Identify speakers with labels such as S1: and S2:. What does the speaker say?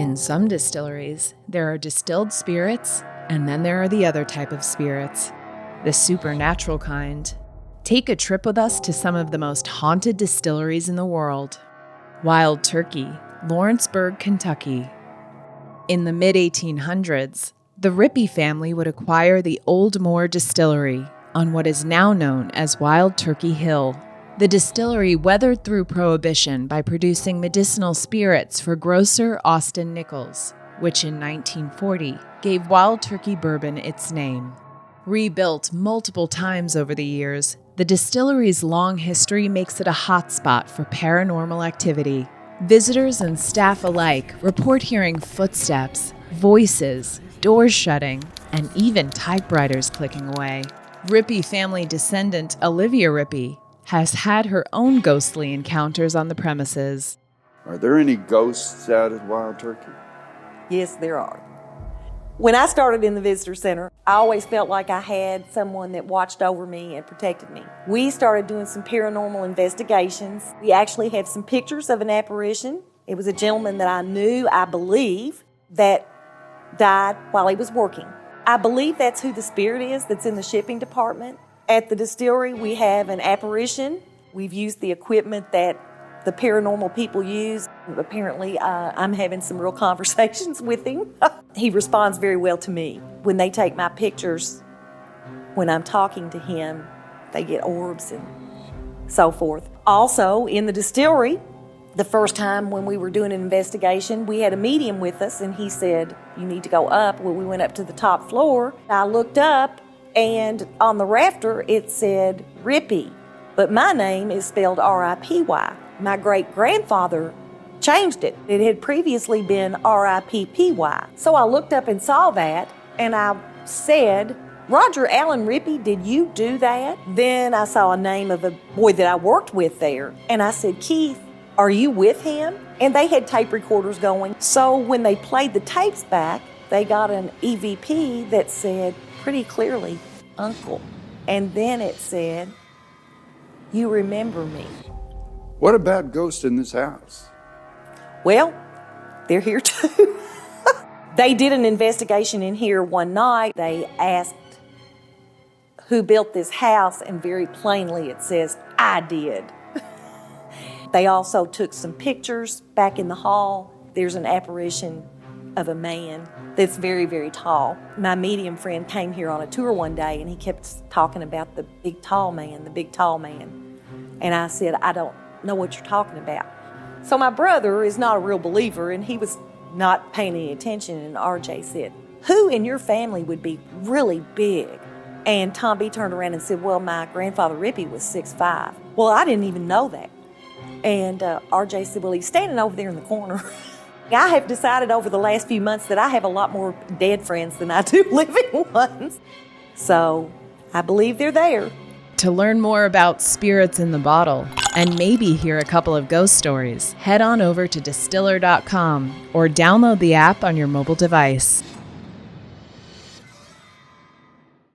S1: In some distilleries, there are distilled spirits, and then there are the other type of spirits, the supernatural kind. Take a trip with us to some of the most haunted distilleries in the world. Wild Turkey, Lawrenceburg, Kentucky. In the mid-1800s, the Ripy family would acquire the Old Moor Distillery on what is now known as Wild Turkey Hill. The distillery weathered through Prohibition by producing medicinal spirits for grocer Austin Nichols, which in 1940 gave Wild Turkey Bourbon its name. Rebuilt multiple times over the years, the distillery's long history makes it a hotspot for paranormal activity. Visitors and staff alike report hearing footsteps, voices, doors shutting, and even typewriters clicking away. Ripy family descendant Olivia Ripy has had her own ghostly encounters on the premises.
S2: Are there any ghosts out at Wild Turkey?
S3: Yes, there are. When I started in the visitor center, I always felt like I had someone that watched over me and protected me. We started doing some paranormal investigations. We actually have some pictures of an apparition. It was a gentleman that I knew, I believe, that died while he was working. I believe that's who the spirit is that's in the shipping department. At the distillery, we have an apparition. We've used the equipment that the paranormal people use. Apparently, I'm having some real conversations with him. He responds very well to me. When they take my pictures, when I'm talking to him, they get orbs and so forth. Also, in the distillery, the first time when we were doing an investigation, we had a medium with us, and he said, "You need to go up." Well, we went up to the top floor. I looked up, and on the rafter, it said Ripy, but my name is spelled R-I-P-Y. My great-grandfather changed it. It had previously been R-I-P-P-Y. So I looked up and saw that, and I said, "Roger Allen Ripy, did you do that?" Then I saw a name of a boy that I worked with there, and I said, "Keith, are you with him?" And they had tape recorders going. So when they played the tapes back, they got an EVP that said pretty clearly, "Uncle." And then it said, "You remember me."
S2: What about ghosts in this house?
S3: Well, they're here too. They did an investigation in here one night. They asked who built this house, and very plainly it says, "I did." They also took some pictures back in the hall. There's an apparition of a man that's very, very tall. My medium friend came here on a tour one day, and he kept talking about the big tall man, the big tall man. And I said, "I don't know what you're talking about." So my brother is not a real believer, and he was not paying any attention, and RJ said, "Who in your family would be really big?" And Tom B turned around and said, "Well, my grandfather Ripy was 6'5". Well, I didn't even know that. And RJ said, "Well, he's standing over there in the corner." I have decided over the last few months that I have a lot more dead friends than I do living ones. So I believe they're there.
S1: To learn more about spirits in the bottle and maybe hear a couple of ghost stories, head on over to distiller.com or download the app on your mobile device.